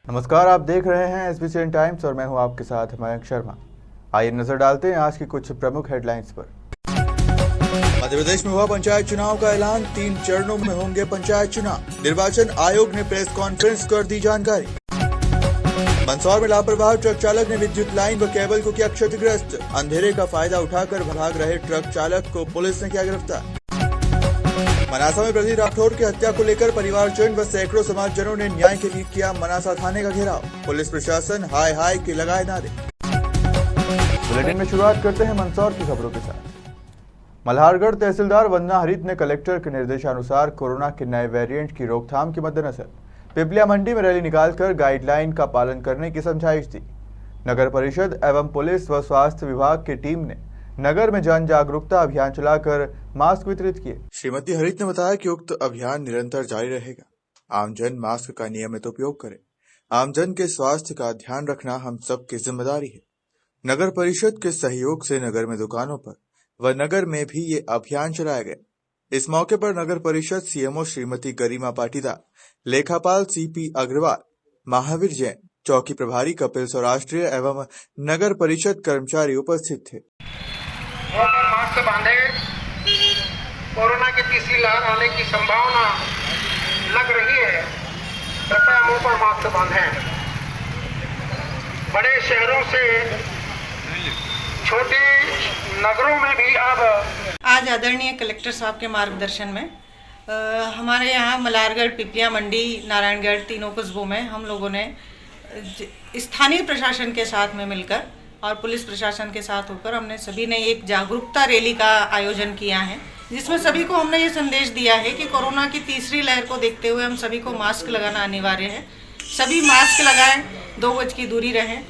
नमस्कार, आप देख रहे हैं SBCN टाइम्स और मैं हूं आपके साथ मयंक शर्मा। आइए नजर डालते हैं आज की कुछ प्रमुख हेडलाइंस पर। मध्य प्रदेश में हुआ पंचायत चुनाव का ऐलान, 3 चरणों में होंगे पंचायत चुनाव। निर्वाचन आयोग ने प्रेस कॉन्फ्रेंस कर दी जानकारी। मंदसौर में लापरवाह ट्रक चालक ने विद्युत लाइन व केबल को किया क्षतिग्रस्त। अंधेरे का फायदा उठाकर भाग रहे ट्रक चालक को पुलिस ने किया गिरफ्तार। मनासा में प्रदीप राठौर की हत्या को लेकर परिवारजन व सैकड़ों समाजजनों ने न्याय के लिए किया मनासा थाने का घेराव। पुलिस प्रशासन हाय हाय के लगाए नारे। बुलेटिन में शुरुआत करते हैं मंदसौर की खबरों के साथ। मल्हारगढ़ तहसीलदार वंदना हरित ने कलेक्टर के निर्देशानुसार कोरोना के नए वेरिएंट की रोकथाम के मद्देनजर पिपलिया मंडी में रैली निकालकर गाइडलाइन का पालन करने की समझाइश दी। नगर परिषद एवं पुलिस व स्वास्थ्य विभाग की टीम ने नगर में जन जागरूकता अभियान चलाकर मास्क वितरित किए। श्रीमती हरित ने बताया कि उक्त अभियान निरंतर जारी रहेगा। आमजन मास्क का नियमित उपयोग करे। आमजन के स्वास्थ्य का ध्यान रखना हम सबकी जिम्मेदारी है। नगर परिषद के सहयोग से नगर में दुकानों पर व नगर में भी ये अभियान चलाया गया। इस मौके पर नगर परिषद सीएमओ श्रीमती गरिमा पाटीदार, लेखापाल CP अग्रवाल, महावीर जैन, चौकी प्रभारी कपिल सौराष्ट्रीय एवं नगर परिषद कर्मचारी उपस्थित थे। मास्क बांधे, कोरोना की तीसरी लहर आने की संभावना लग रही है, कृपया मुंह पर मास्क बांधें। बड़े शहरों से छोटे नगरों में भी अब आज आदरणीय कलेक्टर साहब के मार्गदर्शन में हमारे यहाँ मल्हारगढ़, पिपलिया मंडी, नारायणगढ़ तीनों कस्बों में हम लोगों ने स्थानीय प्रशासन के साथ में मिलकर और पुलिस प्रशासन के साथ होकर हमने सभी ने एक जागरूकता रैली का आयोजन किया है, जिसमें सभी को हमने ये संदेश दिया है कि कोरोना की तीसरी लहर को देखते हुए हम सभी को मास्क लगाना अनिवार्य है। सभी मास्क लगाएं, 2 गज की दूरी रहें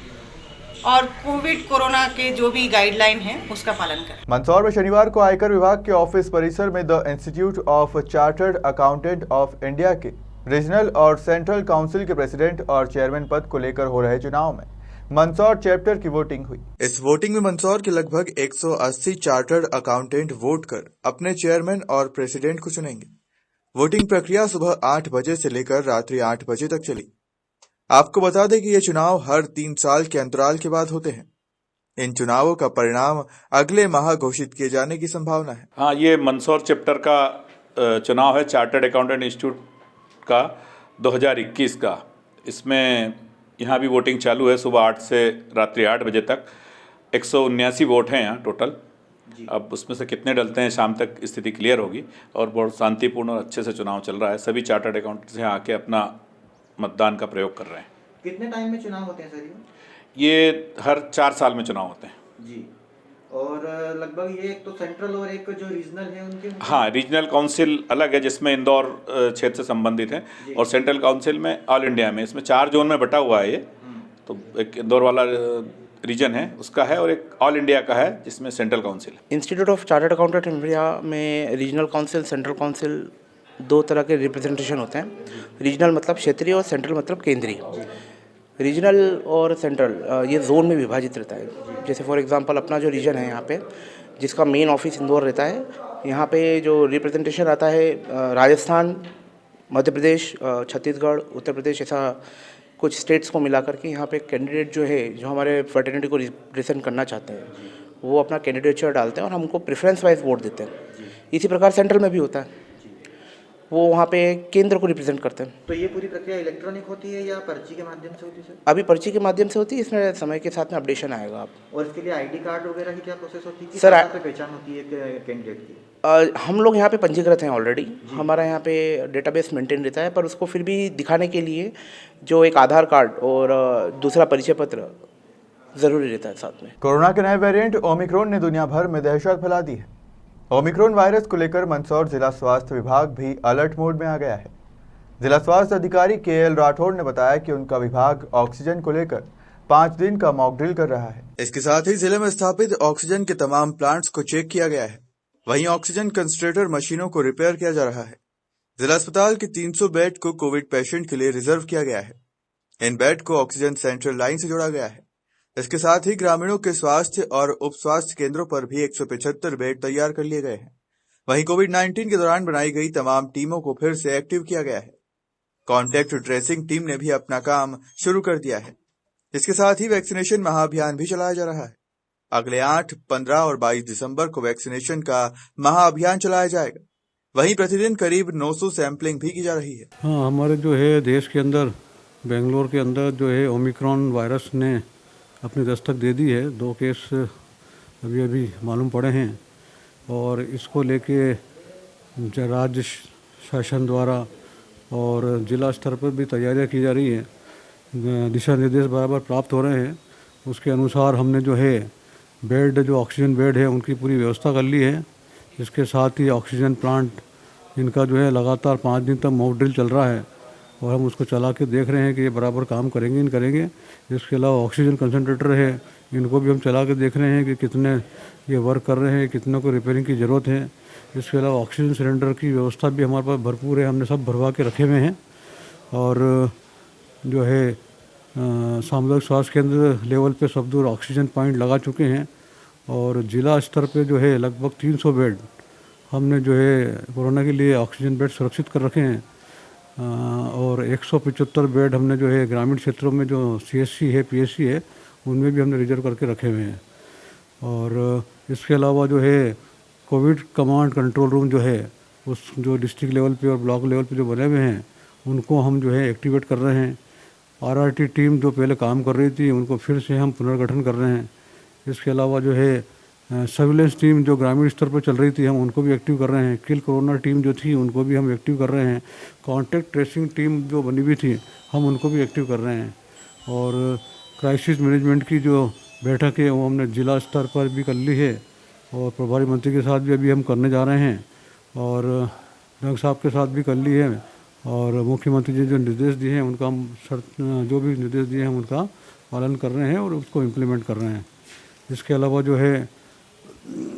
और कोरोना के जो भी गाइडलाइन है उसका पालन करें। मंदसौर में शनिवार को आयकर विभाग के ऑफिस परिसर में the institute of chartered accountant of India के रीजनल और सेंट्रल काउंसिल के प्रेसिडेंट और चेयरमैन पद को लेकर हो रहे चुनाव में मंदसौर चैप्टर की वोटिंग हुई। इस वोटिंग में मंदसौर के लगभग 180 चार्टर्ड अकाउंटेंट वोट कर अपने चेयरमैन और प्रेसिडेंट को चुनेंगे। वोटिंग प्रक्रिया सुबह 8 बजे से लेकर रात्रि 8 बजे तक चली। आपको बता दें कि ये चुनाव हर 3 साल के अंतराल के बाद होते हैं। इन चुनावों का परिणाम अगले माह घोषित किए जाने की संभावना है। हाँ, ये मंदसौर चैप्टर का चुनाव है चार्टर्ड अकाउंटेंट इंस्टीट्यूट का 2021 का। इसमें यहाँ भी वोटिंग चालू है सुबह 8 से रात्रि 8 बजे तक। 179 वोट हैं यहाँ टोटल। अब उसमें से कितने डलते हैं शाम तक स्थिति क्लियर होगी और बहुत शांतिपूर्ण और अच्छे से चुनाव चल रहा है। सभी चार्टर्ड अकाउंटेंट्स यहाँ आके अपना मतदान का प्रयोग कर रहे हैं। कितने टाइम में चुनाव होते हैं सर? ये हर 4 साल में चुनाव होते हैं जी। और लगभग ये एक तो सेंट्रल और एक जो रीजनल है उनके। हाँ, रीजनल काउंसिल अलग है जिसमें इंदौर क्षेत्र से संबंधित है और सेंट्रल काउंसिल में ऑल इंडिया में। इसमें 4 जोन में बटा हुआ है ये। तो एक इंदौर वाला रीजन है उसका है और एक ऑल इंडिया का है जिसमें सेंट्रल काउंसिल है। Institute of chartered accountant India में रीजनल काउंसिल, सेंट्रल काउंसिल 2 तरह के रिप्रेजेंटेशन होते हैं। रीजनल मतलब क्षेत्रीय और सेंट्रल मतलब केंद्रीय। रीजनल और सेंट्रल ये जोन में विभाजित रहता है। जैसे फॉर एग्जांपल अपना जो रीजन है यहाँ पे, जिसका मेन ऑफिस इंदौर रहता है, यहाँ पे जो रिप्रेजेंटेशन आता है राजस्थान, मध्य प्रदेश, छत्तीसगढ़, उत्तर प्रदेश, ऐसा कुछ स्टेट्स को मिला करके यहाँ पे कैंडिडेट जो है, जो हमारे फर्टिलिटी को रिप्रेजेंट करना चाहते हैं, वो अपना कैंडिडेचर डालते हैं और हम उनको प्रेफरेंस वाइज वोट देते हैं। इसी प्रकार सेंट्रल में भी होता है, वो वहाँ पे केंद्र को रिप्रेजेंट करते हैं। तो ये पूरी प्रक्रिया इलेक्ट्रॉनिक होती है या पर्ची के माध्यम से होती है सर? अभी पर्ची के माध्यम से होती है, इसमें समय के साथ में अपडेशन आएगा आप। और इसके लिए ID कार्ड वगैरह की क्या प्रोसेस होती है सर? पे पहचान होती है कैंडिडेट की? हम लोग यहाँ पे पंजीकृत हैं ऑलरेडी। हमारा यहाँ पे डेटाबेस मेंटेन रहता है, पर उसको फिर भी दिखाने के लिए जो एक आधार कार्ड और दूसरा परिचय पत्र जरूरी रहता है साथ में। कोरोना के नए वेरिएंट ओमिक्रॉन ने दुनिया भर में दहशत फैला दी है। ओमिक्रॉन वायरस को लेकर मंदसौर जिला स्वास्थ्य विभाग भी अलर्ट मोड में आ गया है। जिला स्वास्थ्य अधिकारी KL राठौर ने बताया कि उनका विभाग ऑक्सीजन को लेकर 5 दिन का मॉक ड्रिल कर रहा है। इसके साथ ही जिले में स्थापित ऑक्सीजन के तमाम प्लांट्स को चेक किया गया है। वहीं ऑक्सीजन कंसंट्रेटर मशीनों को रिपेयर किया जा रहा है। जिला अस्पताल के 300 बेड को कोविड पेशेंट के लिए रिजर्व किया गया है। इन बेड को ऑक्सीजन सेंट्रल लाइन से जोड़ा गया है। इसके साथ ही ग्रामीणों के स्वास्थ्य और उप स्वास्थ्य केंद्रों पर भी 175 बेड तैयार कर लिए गए हैं। वहीं कोविड-19 के दौरान बनाई गई तमाम टीमों को फिर से एक्टिव किया गया है। कॉन्टैक्ट ट्रेसिंग टीम ने भी अपना काम शुरू कर दिया है। इसके साथ ही वैक्सीनेशन महाअभियान भी चलाया जा रहा है। अगले 8, 15 और 22 दिसंबर को वैक्सीनेशन का महाअभियान चलाया जाएगा। वहीं प्रतिदिन करीब 900 सैंपलिंग भी की जा रही है। हाँ, हमारे जो है देश के अंदर, बेंगलोर के अंदर जो है ओमिक्रॉन वायरस ने अपनी दस्तक दे दी है। 2 केस अभी मालूम पड़े हैं और इसको लेके राज्य शासन द्वारा और जिला स्तर पर भी तैयारियां की जा रही है। दिशा निर्देश बराबर प्राप्त हो रहे हैं। उसके अनुसार हमने जो है बेड, जो ऑक्सीजन बेड है, उनकी पूरी व्यवस्था कर ली है। इसके साथ ही ऑक्सीजन प्लांट इनका जो है लगातार 5 दिन तक मॉक ड्रिल चल रहा है और हम उसको चला के देख रहे हैं कि ये बराबर काम करेंगे। इसके अलावा ऑक्सीजन कंसनट्रेटर है, इनको भी हम चला के देख रहे हैं कि कितने ये वर्क कर रहे हैं, कितनों को रिपेयरिंग की ज़रूरत है। इसके अलावा ऑक्सीजन सिलेंडर की व्यवस्था भी हमारे पास भरपूर है, हमने सब भरवा के रखे हुए हैं। और जो है सामुदायिक स्वास्थ्य केंद्र लेवल पे सब दूर ऑक्सीजन पॉइंट लगा चुके हैं और ज़िला स्तर पे जो है लगभग 300 बेड हमने जो है कोरोना के लिए ऑक्सीजन बेड सुरक्षित कर रखे हैं। और 175 बेड हमने जो है ग्रामीण क्षेत्रों में जो CSC है, PSC है, उनमें भी हमने रिजर्व करके रखे हुए हैं। और इसके अलावा जो है कोविड कमांड कंट्रोल रूम जो है, उस जो डिस्ट्रिक्ट लेवल पे और ब्लॉक लेवल पे जो बने हुए हैं, उनको हम जो है एक्टिवेट कर रहे हैं। RRT टीम जो पहले काम कर रही थी, उनको फिर से हम पुनर्गठन कर रहे हैं। इसके अलावा जो है सर्विलेंस टीम जो ग्रामीण स्तर पर चल रही थी, हम उनको भी एक्टिव कर रहे हैं। किल कोरोना टीम जो थी, उनको भी हम एक्टिव कर रहे हैं। कॉन्टैक्ट ट्रेसिंग टीम जो बनी हुई थी, हम उनको भी एक्टिव कर रहे हैं। और क्राइसिस मैनेजमेंट की जो बैठक है, वो हमने जिला स्तर पर भी कर ली है और प्रभारी मंत्री के साथ भी अभी हम करने जा रहे हैं और डॉक्टर साहब के साथ भी कर ली है। और मुख्यमंत्री जी जो निर्देश दिए हैं, उनका हम जो भी निर्देश दिए हैं, हम उनका पालन कर रहे हैं और उसको इम्प्लीमेंट कर रहे हैं। इसके अलावा जो है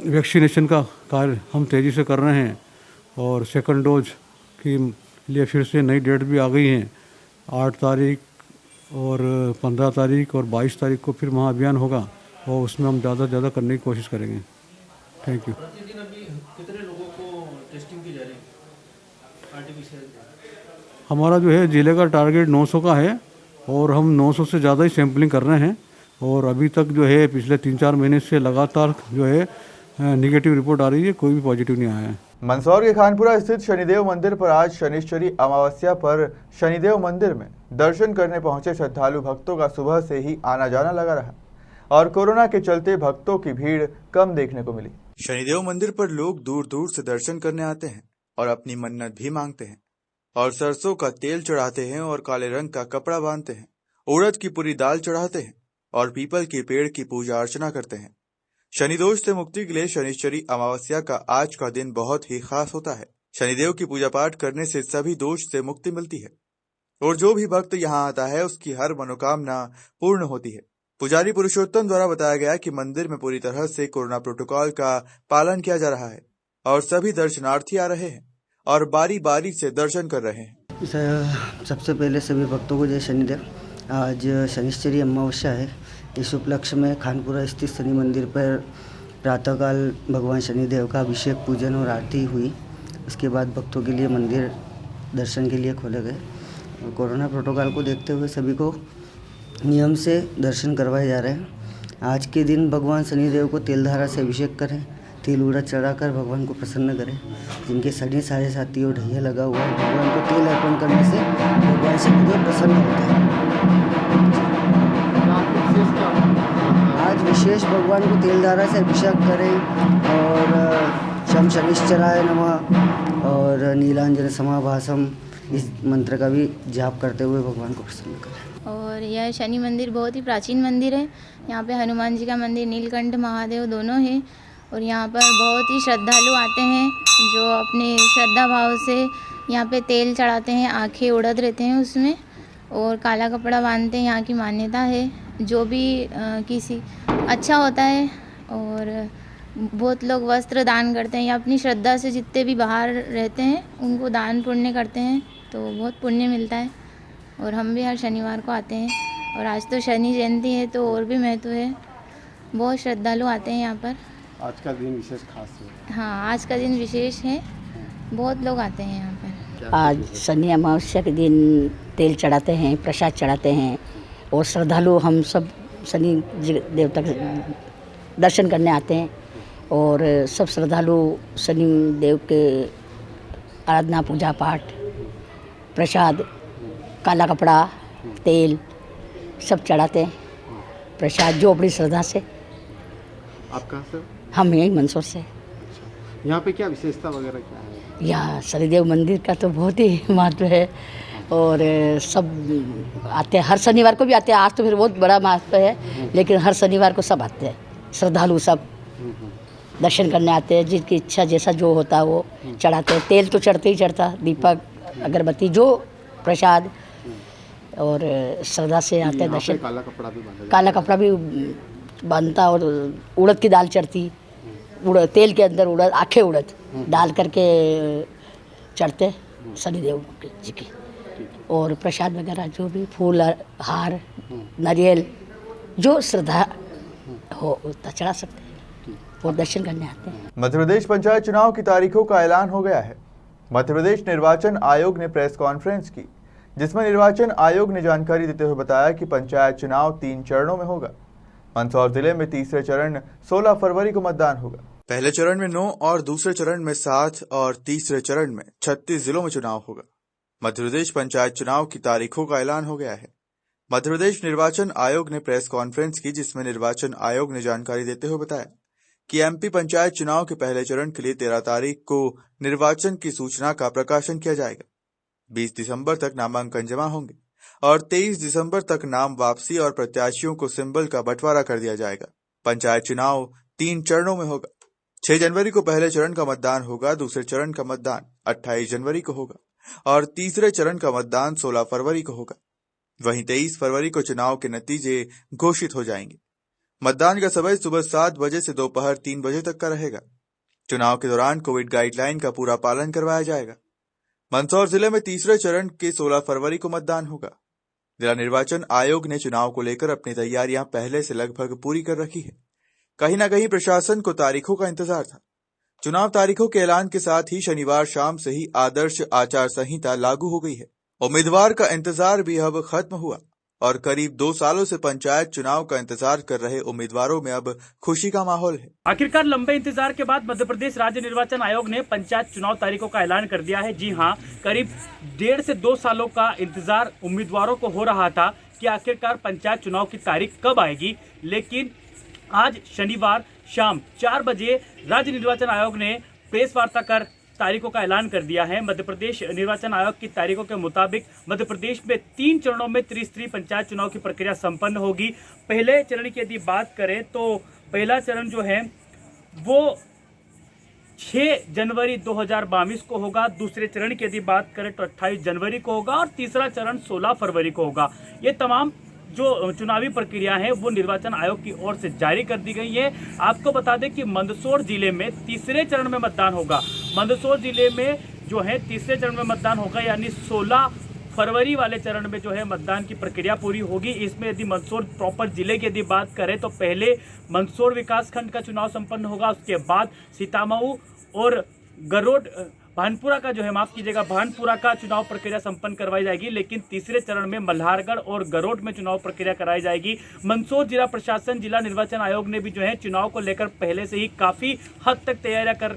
वैक्सीनेशन का कार्य हम तेज़ी से कर रहे हैं और सेकंड डोज के लिए फिर से नई डेट भी आ गई हैं। 8 तारीख और 15 तारीख और 22 तारीख को फिर महाअभियान होगा और उसमें हम ज़्यादा से ज़्यादा करने की कोशिश करेंगे। Thank you. प्रतिदिन अभी कितने लोगों को टेस्टिंग की जा रही है आर्टिफिशियल? हमारा जो है जिले का टारगेट 900 का है और हम 900 से ज़्यादा ही सैंपलिंग कर रहे हैं। और अभी तक जो है पिछले 3-4 महीने से लगातार जो है निगेटिव रिपोर्ट आ रही है, कोई भी पॉजिटिव नहीं आया है। मंदसौर के खानपुरा स्थित शनिदेव मंदिर पर आज शनिश्चरी अमावस्या पर शनिदेव मंदिर में दर्शन करने पहुंचे श्रद्धालु भक्तों का सुबह से ही आना जाना लगा रहा और कोरोना के चलते भक्तों की भीड़ कम देखने को मिली। शनिदेव मंदिर पर लोग दूर दूर से दर्शन करने आते हैं और अपनी मन्नत भी मांगते हैं और सरसों का तेल चढ़ाते हैं और काले रंग का कपड़ा बांधते हैं, उड़द की पूरी दाल चढ़ाते हैं और पीपल के पेड़ की पूजा अर्चना करते हैं। शनि दोष से मुक्ति के लिए शनिश्चरी अमावस्या का आज का दिन बहुत ही खास होता है। शनिदेव की पूजा पाठ करने से सभी दोष से मुक्ति मिलती है और जो भी भक्त यहाँ आता है उसकी हर मनोकामना पूर्ण होती है। पुजारी पुरुषोत्तम द्वारा बताया गया कि मंदिर में पूरी तरह से कोरोना प्रोटोकॉल का पालन किया जा रहा है और सभी दर्शनार्थी आ रहे हैं और बारी बारी से दर्शन कर रहे हैं। सबसे पहले सभी भक्तों को जय शनिदेव। आज शनिश्चरी अमावस्या है। इस उपलक्ष्य में खानपुरा स्थित शनि मंदिर पर प्रातःकाल भगवान शनिदेव का अभिषेक, पूजन और आरती हुई। उसके बाद भक्तों के लिए मंदिर दर्शन के लिए खोले गए। कोरोना प्रोटोकॉल को देखते हुए सभी को नियम से दर्शन करवाए जा रहे हैं। आज के दिन भगवान शनिदेव को तेलधारा से अभिषेक करें, तिल उड़द चढ़ाकर भगवान को प्रसन्न करें। जिनके शनि 7.5 और ढैया लगा हुआ है, भगवान को तेल अर्पण करने से भगवान शनिदेव प्रसन्न होते हैं। आज विशेष भगवान को तेलधारा से अभिषेक करें और शम शनिश्चराय नमः और नीलांजन समाभासम इस मंत्र का भी जाप करते हुए भगवान को प्रसन्न करें। और यह शनि मंदिर बहुत ही प्राचीन मंदिर है। यहाँ पे हनुमान जी का मंदिर, नीलकंठ महादेव दोनों हैं और यहाँ पर बहुत ही श्रद्धालु आते हैं जो अपने श्रद्धा भाव से यहाँ पे तेल चढ़ाते हैं, आँखें उड़द रहते हैं उसमें और काला कपड़ा बांधते हैं। यहाँ की मान्यता है जो भी किसी अच्छा होता है और बहुत लोग वस्त्र दान करते हैं या अपनी श्रद्धा से जितने भी बाहर रहते हैं उनको दान पुण्य करते हैं तो बहुत पुण्य मिलता है। और हम भी हर शनिवार को आते हैं और आज तो शनि जयंती है तो और भी महत्व है। बहुत श्रद्धालु आते हैं यहाँ पर। आज का दिन विशेष खास है। हाँ, आज का दिन विशेष है, बहुत लोग आते हैं यहाँ पर। आज शनि अमावस्या के दिन तेल चढ़ाते हैं, प्रसाद चढ़ाते हैं और श्रद्धालु हम सब शनि देवता के दर्शन करने आते हैं और सब श्रद्धालु शनि देव के आराधना पूजा पाठ प्रसाद काला कपड़ा तेल सब चढ़ाते हैं प्रसाद जो अपनी श्रद्धा से। आप कहाँ से? हम यही मंदसौर से। यहाँ पे क्या विशेषता वगैरह क्या है? यहाँ शनिदेव मंदिर का तो बहुत ही महत्व है और सब आते हैं, हर शनिवार को भी आते हैं। आज तो फिर बहुत बड़ा महत्व है लेकिन हर शनिवार को सब आते हैं श्रद्धालु, सब दर्शन करने आते हैं। जिसकी इच्छा जैसा जो होता है वो चढ़ाते हैं। तेल तो चढ़ते ही चढ़ता, दीपक अगरबत्ती जो प्रसाद और श्रद्धा से आते हैं दर्शन। काला कपड़ा भी बांधता और उड़द की दाल चढ़ती, तेल के अंदर उड़द आखे उड़द डाल करके चढ़ते शनिदेव जी की और प्रसाद वगैरह जो भी फूल हार नारियल जो श्रद्धा हो उतना चढ़ा सकते हैं और दर्शन करने आते हैं। मध्य प्रदेश पंचायत चुनाव की तारीखों का ऐलान हो गया है। मध्य प्रदेश निर्वाचन आयोग ने प्रेस कॉन्फ्रेंस की जिसमें निर्वाचन आयोग ने जानकारी देते हुए बताया कि पंचायत चुनाव 3 चरणों में होगा। मंदसौर जिले में तीसरे चरण 16 फरवरी को मतदान होगा। पहले चरण में 9 और दूसरे चरण में 7 और तीसरे चरण में 36 जिलों में चुनाव होगा। मध्य प्रदेश पंचायत चुनाव की तारीखों का ऐलान हो गया है। मध्य प्रदेश निर्वाचन आयोग ने प्रेस कॉन्फ्रेंस की जिसमें निर्वाचन आयोग ने जानकारी देते हुए बताया कि एमपी पंचायत चुनाव के पहले चरण के लिए 13 तारीख को निर्वाचन की सूचना का प्रकाशन किया जाएगा। 20 दिसंबर तक नामांकन जमा होंगे और 23 दिसंबर तक नाम वापसी और प्रत्याशियों को सिंबल का बंटवारा कर दिया जाएगा। पंचायत चुनाव 3 चरणों में होगा। 6 जनवरी को पहले चरण का मतदान होगा, दूसरे चरण का मतदान 28 जनवरी को होगा और तीसरे चरण का मतदान 16 फरवरी को होगा। वहीं 23 फरवरी को चुनाव के नतीजे घोषित हो जाएंगे। मतदान का समय सुबह 7 बजे से दोपहर 3 बजे तक का रहेगा। चुनाव के दौरान कोविड गाइडलाइन का पूरा पालन करवाया जाएगा। मंदसौर जिले में तीसरे चरण के 16 फरवरी को मतदान होगा। जिला निर्वाचन आयोग ने चुनाव को लेकर अपनी तैयारियां पहले से लगभग पूरी कर रखी है। कहीं न कहीं प्रशासन को तारीखों का इंतजार था। चुनाव तारीखों के ऐलान के साथ ही शनिवार शाम से ही आदर्श आचार संहिता लागू हो गई है। उम्मीदवार का इंतजार भी अब खत्म हुआ और करीब 2 सालों से पंचायत चुनाव का इंतजार कर रहे उम्मीदवारों में अब खुशी का माहौल है। आखिरकार लंबे इंतजार के बाद मध्य प्रदेश राज्य निर्वाचन आयोग ने पंचायत चुनाव तारीखों का ऐलान कर दिया है। जी हां, करीब 1.5 से 2 सालों का इंतजार उम्मीदवारों को हो रहा था कि आखिरकार पंचायत चुनाव की तारीख कब आएगी, लेकिन आज शनिवार शाम 4 बजे राज्य निर्वाचन आयोग ने प्रेस वार्ता कर तारीखों का ऐलान कर दिया है। मध्य प्रदेश निर्वाचन आयोग की तारीखों के मुताबिक मध्य प्रदेश में 3 चरणों में त्रिस्तरीय पंचायत चुनाव की प्रक्रिया संपन्न होगी। पहले चरण की यदि बात करें तो पहला चरण जो है वो 6 जनवरी 2022 को होगा। दूसरे चरण की यदि बात करें तो 28 जनवरी को होगा और तीसरा चरण 16 फरवरी को होगा। ये तमाम जो चुनावी प्रक्रिया है वो निर्वाचन आयोग की ओर से जारी कर दी गई है। आपको बता दें कि मंदसौर जिले में तीसरे चरण में मतदान होगा। मंदसौर जिले में जो है तीसरे चरण में मतदान होगा, यानी 16 फरवरी वाले चरण में जो है मतदान की प्रक्रिया पूरी होगी। इसमें यदि मंदसौर प्रॉपर जिले की यदि बात करें तो पहले मंदसौर विकासखंड का चुनाव संपन्न होगा, उसके बाद सीतामऊ और गरोड भानपुरा का जो है भानपुरा का चुनाव प्रक्रिया संपन्न करवाई जाएगी। लेकिन तीसरे चरण में मल्हारगढ़ और गरोड में चुनाव प्रक्रिया कराई जाएगी। मंदसौर जिला प्रशासन, जिला निर्वाचन आयोग ने भी जो है चुनाव को लेकर पहले से ही काफ़ी हद तक तैयारियां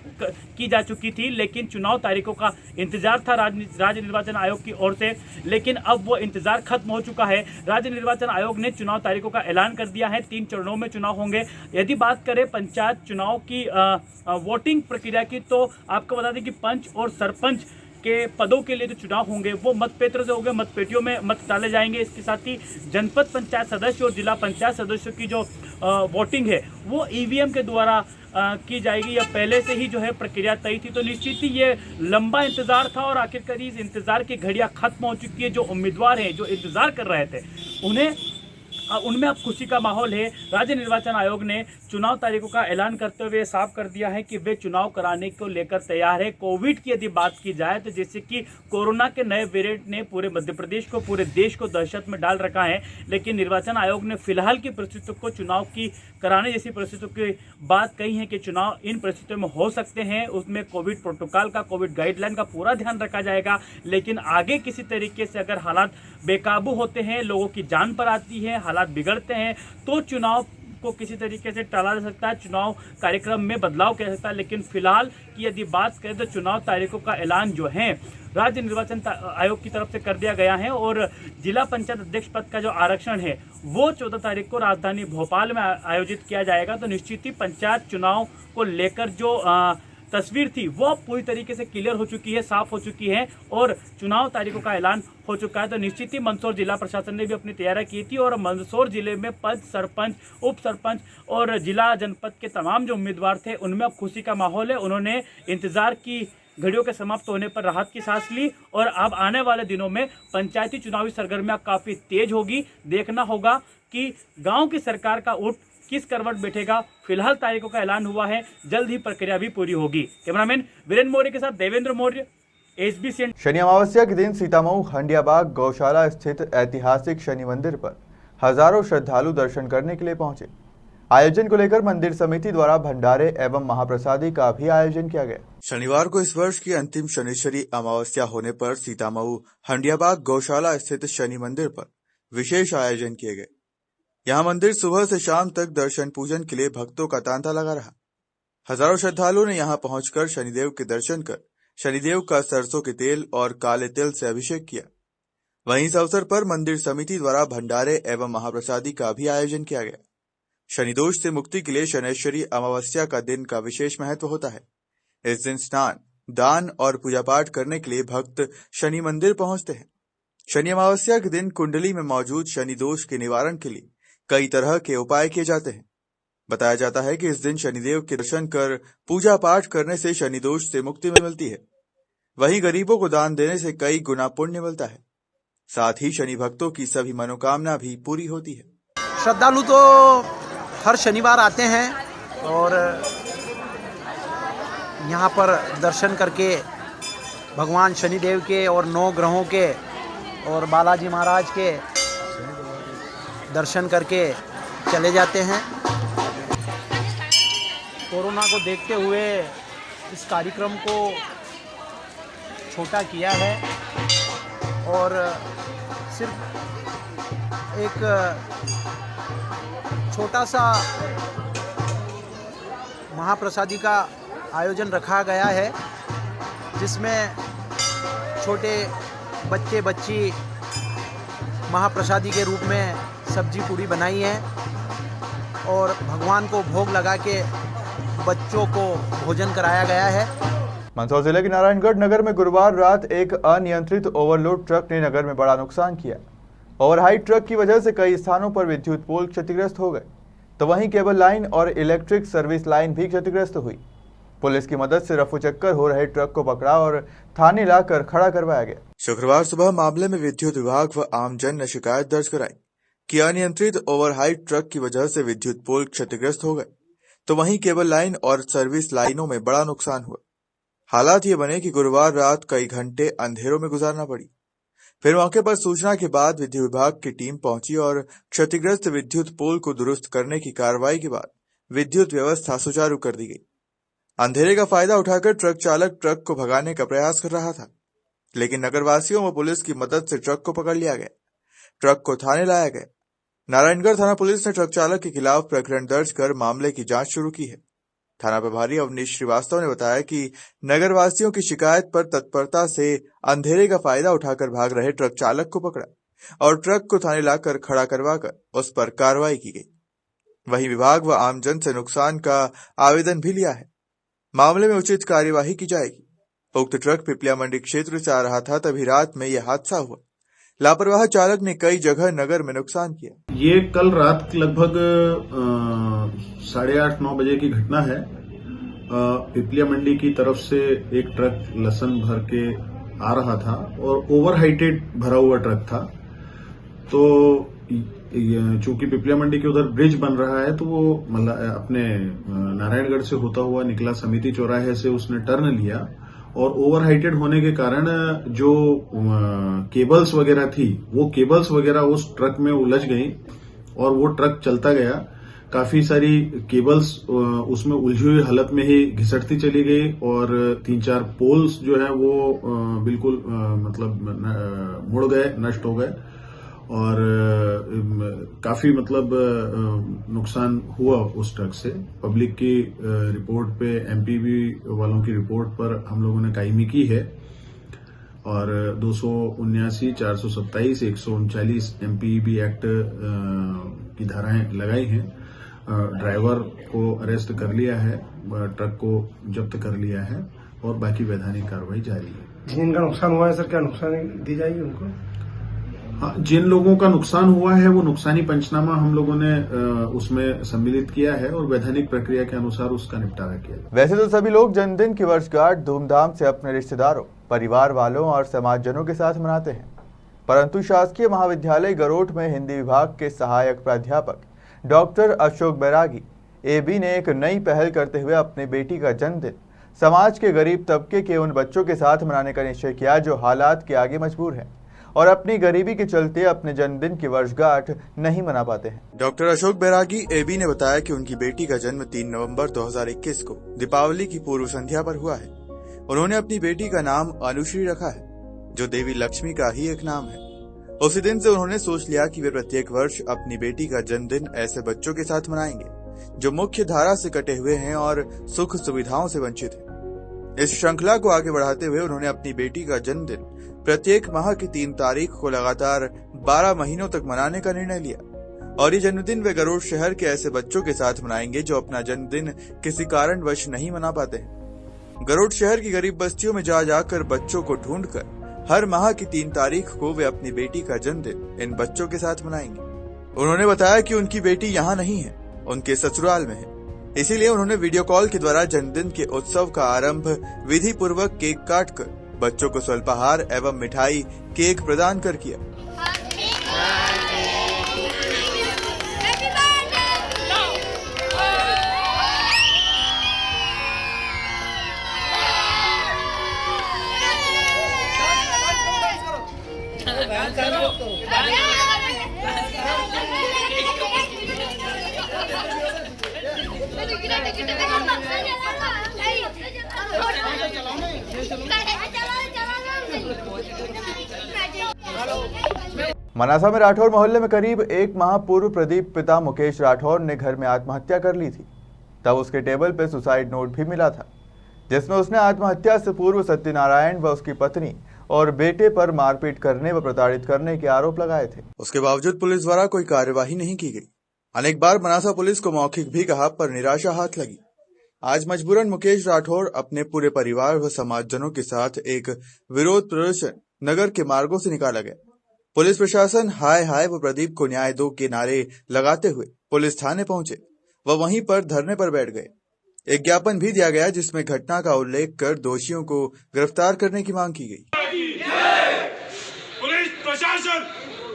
की जा चुकी थी, लेकिन चुनाव तारीखों का इंतजार था राज्य निर्वाचन आयोग की ओर से, लेकिन अब वो इंतजार खत्म हो चुका है। राज्य निर्वाचन आयोग ने चुनाव तारीखों का ऐलान कर दिया है। 3 चरणों में चुनाव होंगे। यदि बात करें पंचायत चुनाव की वोटिंग प्रक्रिया की, तो आपको बता दें कि पंच और सरपंच के पदों के लिए जो चुनाव होंगे वो मतपत्र से होंगे, मतपेटियों में मत डाले जाएंगे। इसके साथ ही जनपद पंचायत सदस्य और जिला पंचायत सदस्यों की जो वोटिंग है वो ईवीएम के द्वारा की जाएगी। या पहले से ही जो है प्रक्रिया तय थी, तो निश्चित ही ये लंबा इंतजार था और आखिरकार इस इंतजार की घड़ियां खत्म हो चुकी है। जो उम्मीदवार हैं जो इंतजार कर रहे थे उन्हें उनमें अब खुशी का माहौल है। राज्य निर्वाचन आयोग ने चुनाव तारीखों का ऐलान करते हुए साफ कर दिया है कि वे चुनाव कराने को लेकर तैयार है। कोविड की यदि बात की जाए तो जैसे कि कोरोना के नए वेरिएंट ने पूरे मध्य प्रदेश को, पूरे देश को दहशत में डाल रखा है, लेकिन निर्वाचन आयोग ने फिलहाल की परिस्थितियों को चुनाव की कराने जैसी परिस्थितियों की बात कही है कि चुनाव इन परिस्थितियों में हो सकते हैं। उसमें कोविड प्रोटोकॉल का, कोविड गाइडलाइन का पूरा ध्यान रखा जाएगा, लेकिन आगे किसी तरीके से अगर हालात बेकाबू होते हैं, लोगों की जान पर आती है, हालात बिगड़ते हैं, तो चुनाव को किसी तरीके से टाला जा सकता है, चुनाव कार्यक्रम में बदलाव किया जा सकता है। लेकिन फिलहाल की यदि बात करें तो चुनाव तारीखों का ऐलान जो है राज्य निर्वाचन आयोग की तरफ से कर दिया गया है और जिला पंचायत अध्यक्ष पद का जो आरक्षण है वो 14 तारीख को राजधानी भोपाल में आयोजित किया जाएगा। तो निश्चित ही पंचायत चुनाव को लेकर जो तस्वीर थी वो पूरी तरीके से क्लियर हो चुकी है, साफ हो चुकी है और चुनाव तारीखों का ऐलान हो चुका है। तो निश्चित ही मंदसौर जिला प्रशासन ने भी अपनी तैयारी की थी और मंदसौर जिले में पद, सरपंच, उप सरपंच और जिला जनपद के तमाम जो उम्मीदवार थे उनमें अब खुशी का माहौल है। उन्होंने इंतजार की घड़ियों के समाप्त होने पर राहत की सांस ली और अब आने वाले दिनों में पंचायती चुनावी सरगर्मियां काफी तेज होगी। देखना होगा कि गाँव की सरकार का ऊँट किस करवट बैठेगा। फिलहाल तारीखों का ऐलान हुआ है, जल्द ही प्रक्रिया भी पूरी होगी। कैमरामैन वीरेंद्र मौर्य के साथ देवेंद्र मौर्य, SBC। शनि अमावस्या के दिन सीतामऊ हंडियाबाग गौशाला स्थित ऐतिहासिक शनि मंदिर पर हजारों श्रद्धालु दर्शन करने के लिए पहुंचे। आयोजन को लेकर मंदिर समिति द्वारा भंडारे एवं महाप्रसादी का भी आयोजन किया गया। शनिवार को इस वर्ष की अंतिम शनिश्चरी अमावस्या होने पर सीतामऊ हंडियाबाग गौशाला स्थित शनि मंदिर पर विशेष आयोजन किए गए। यहाँ मंदिर सुबह से शाम तक दर्शन पूजन के लिए भक्तों का तांता लगा रहा। हजारों श्रद्धालुओं ने यहाँ पहुंचकर शनिदेव के दर्शन कर शनिदेव का सरसों के तेल और काले तिल से अभिषेक किया। वहीं इस अवसर पर मंदिर समिति द्वारा भंडारे एवं महाप्रसादी का भी आयोजन किया गया। शनिदोष से मुक्ति के लिए शनैश्वरी अमावस्या का दिन का विशेष महत्व होता है। इस दिन स्नान, दान और पूजा पाठ करने के लिए भक्त शनि मंदिर पहुंचते हैं। शनि अमावस्या के दिन कुंडली में मौजूद शनि दोष के निवारण के लिए कई तरह के उपाय किए जाते हैं। बताया जाता है कि इस दिन शनिदेव के दर्शन कर पूजा पाठ करने से शनि दोष से मुक्ति मिलती है। वहीं गरीबों को दान देने से कई गुना पुण्य मिलता है। साथ ही शनि भक्तों की सभी मनोकामना भी पूरी होती है। श्रद्धालु तो हर शनिवार आते हैं और यहाँ पर दर्शन करके भगवान शनिदेव के और 9 ग्रहों के और बालाजी महाराज के दर्शन करके चले जाते हैं। कोरोना को देखते हुए इस कार्यक्रम को छोटा किया है और सिर्फ एक छोटा सा महाप्रसादी का आयोजन रखा गया है, जिसमें छोटे बच्चे बच्ची महाप्रसादी के रूप में सब्जी पूड़ी बनाई है और भगवान को भोग लगा के बच्चों को भोजन कराया गया है। मंदसौर जिले के नारायणगढ़ नगर में गुरुवार रात एक अनियंत्रित ओवरलोड ट्रक ने नगर में बड़ा नुकसान किया। ओवरहाइट ट्रक की वजह से कई स्थानों पर विद्युत पोल क्षतिग्रस्त हो गए, तो वहीं केबल लाइन और इलेक्ट्रिक सर्विस लाइन भी क्षतिग्रस्त हुई। पुलिस की मदद से रफूचक्कर हो रहे ट्रक को पकड़ा और थाने लाकर खड़ा करवाया गया। शुक्रवार सुबह मामले में विद्युत विभाग व आमजन ने शिकायत दर्ज कराई कि अनियंत्रित ओवरहाइट ट्रक की वजह से विद्युत पोल क्षतिग्रस्त हो गए, तो वहीं केबल लाइन और सर्विस लाइनों में बड़ा नुकसान हुआ। हालात ये बने कि गुरुवार रात कई घंटे अंधेरों में गुजारना पड़ी। फिर मौके पर सूचना के बाद विद्युत विभाग की टीम पहुंची और क्षतिग्रस्त विद्युत पोल को दुरुस्त करने की कार्रवाई के बाद विद्युत व्यवस्था सुचारू कर दी गई। अंधेरे का फायदा उठाकर ट्रक चालक ट्रक को भगाने का प्रयास कर रहा था, लेकिन नगरवासियों व पुलिस की मदद से ट्रक को पकड़ लिया गया। ट्रक को थाने लाया गया। नारायणगढ़ थाना पुलिस ने ट्रक चालक के खिलाफ प्रकरण दर्ज कर मामले की जांच शुरू की है। थाना प्रभारी अवनीश श्रीवास्तव ने बताया कि नगरवासियों की शिकायत पर तत्परता से अंधेरे का फायदा उठाकर भाग रहे ट्रक चालक को पकड़ा और ट्रक को थाने लाकर खड़ा करवाकर उस पर कार्रवाई की गई। वहीं विभाग व आमजन से नुकसान का आवेदन भी लिया है। मामले में उचित कार्यवाही की जाएगी। उक्त ट्रक पिपलिया मंडी क्षेत्र से आ रहा था, तभी रात में यह हादसा हुआ। लापरवाह चालक ने कई जगह नगर में नुकसान किया। ये कल रात लगभग 8:30-9 बजे की घटना है। पिपलिया मंडी की तरफ से एक ट्रक लसन भर के आ रहा था और ओवरहाइटेड भरा हुआ ट्रक था। तो चूंकि पिपलिया मंडी के उधर ब्रिज बन रहा है तो वो अपने नारायणगढ़ से होता हुआ निकला, समिति चौराहे से उसने टर्न लिया और ओवर हाइटेड होने के कारण जो केबल्स वगैरह थी वो केबल्स वगैरह उस ट्रक में उलझ गई और वो ट्रक चलता गया। काफी सारी केबल्स उसमें उलझी हुई हालत में ही घिसटती चली गई और 3-4 पोल्स जो है वो बिल्कुल मुड़ गए, नष्ट हो गए और काफी नुकसान हुआ उस ट्रक से। पब्लिक की रिपोर्ट पे, एमपीबी वालों की रिपोर्ट पर हम लोगों ने कायमी की है और 279, 427, 139 एमपीबी एक्ट की धाराएं लगाई हैं। ड्राइवर को अरेस्ट कर लिया है, ट्रक को जब्त कर लिया है और बाकी वैधानिक कार्रवाई जारी है। जिनका नुकसान हुआ है सर, क्या नुकसान दी जाएगी उनको? हाँ, जिन लोगों का नुकसान हुआ है वो नुकसानी पंचनामा हम लोगों ने उसमें सम्मिलित किया है और वैधानिक प्रक्रिया के अनुसार उसका निपटारा किया। वैसे तो सभी लोग जन्मदिन की वर्षगांठ धूमधाम से अपने रिश्तेदारों, परिवार वालों और समाजजनों के साथ मनाते हैं, परंतु शासकीय महाविद्यालय गरोठ में हिंदी विभाग के सहायक प्राध्यापक डॉक्टर अशोक बैरागी एबी ने एक नई पहल करते हुए अपनी बेटी का जन्मदिन समाज के गरीब तबके के उन बच्चों के साथ मनाने का निश्चय किया जो हालात के आगे मजबूर हैं और अपनी गरीबी के चलते अपने जन्मदिन की वर्षगांठ नहीं मना पाते हैं। डॉक्टर अशोक बैरागी एबी ने बताया कि उनकी बेटी का जन्म 3 नवंबर 2021 को दीपावली की पूर्व संध्या पर हुआ है। उन्होंने अपनी बेटी का नाम अनुश्री रखा है, जो देवी लक्ष्मी का ही एक नाम है। उसी दिन से उन्होंने सोच लिया कि वे प्रत्येक वर्ष अपनी बेटी का जन्मदिन ऐसे बच्चों के साथ मनाएंगे जो मुख्य धारा से कटे हुए हैं और सुख सुविधाओं से वंचित हैं। इस श्रृंखला को आगे बढ़ाते हुए उन्होंने अपनी बेटी का जन्मदिन प्रत्येक माह की 3 तारीख को लगातार 12 महीनों तक मनाने का निर्णय लिया और ये जन्मदिन वे गरोठ शहर के ऐसे बच्चों के साथ मनाएंगे जो अपना जन्मदिन किसी कारणवश नहीं मना पाते हैं। गरोठ शहर की गरीब बस्तियों में जा जाकर बच्चों को ढूंढकर हर माह की 3 तारीख को वे अपनी बेटी का जन्मदिन इन बच्चों के साथ मनाएंगे। उन्होंने बताया कि उनकी बेटी यहाँ नहीं है, उनके ससुराल में है, इसीलिए उन्होंने वीडियो कॉल के द्वारा जन्मदिन के उत्सव का आरंभ विधि पूर्वक केक काटकर बच्चों को स्वल्पाहार एवं मिठाई केक प्रदान कर किया। मनासा में राठौर मोहल्ले में करीब 1 माह पूर्व प्रदीप पिता मुकेश राठौर ने घर में आत्महत्या कर ली थी। तब उसके टेबल पे सुसाइड नोट भी मिला था, जिसमें उसने आत्महत्या से पूर्व सत्यनारायण व उसकी पत्नी और बेटे पर मारपीट करने व प्रताड़ित करने के आरोप लगाए थे। उसके बावजूद पुलिस द्वारा कोई कार्यवाही नहीं की गई। अनेक बार मनासा पुलिस को मौखिक भी कहा पर निराशा हाथ लगी। आज मजबूरन मुकेश राठौर अपने पूरे परिवार व समाजजनों के साथ एक विरोध प्रदर्शन नगर के मार्गों से निकाला गया। पुलिस प्रशासन हाय हाय व प्रदीप को न्याय दो के नारे लगाते हुए पुलिस थाने पहुंचे व वहीं पर धरने पर बैठ गए। एक ज्ञापन भी दिया गया जिसमें घटना का उल्लेख कर दोषियों को गिरफ्तार करने की मांग की गई। पुलिस प्रशासन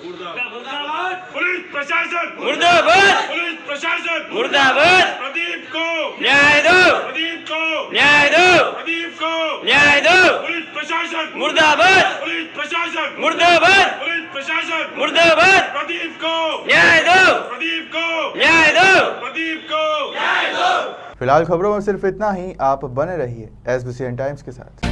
मुर्दाबाद, पुलिस प्रशासन मुर्दाबाद, पुलिस प्रशासन मुर्दाबाद। प्रदीप को न्याय दो, प्रदीप को न्याय दो, प्रदीप को न्याय दो। पुलिस प्रशासन मुर्दाबाद, पुलिस प्रशासन मुर्दाबाद, पुलिस प्रशासन मुर्दाबाद। प्रदीप को न्याय दो, प्रदीप को न्याय दो, प्रदीप को न्याय दो। फिलहाल खबरों में सिर्फ इतना ही। आप बने रहिए SBCN टाइम्स के साथ।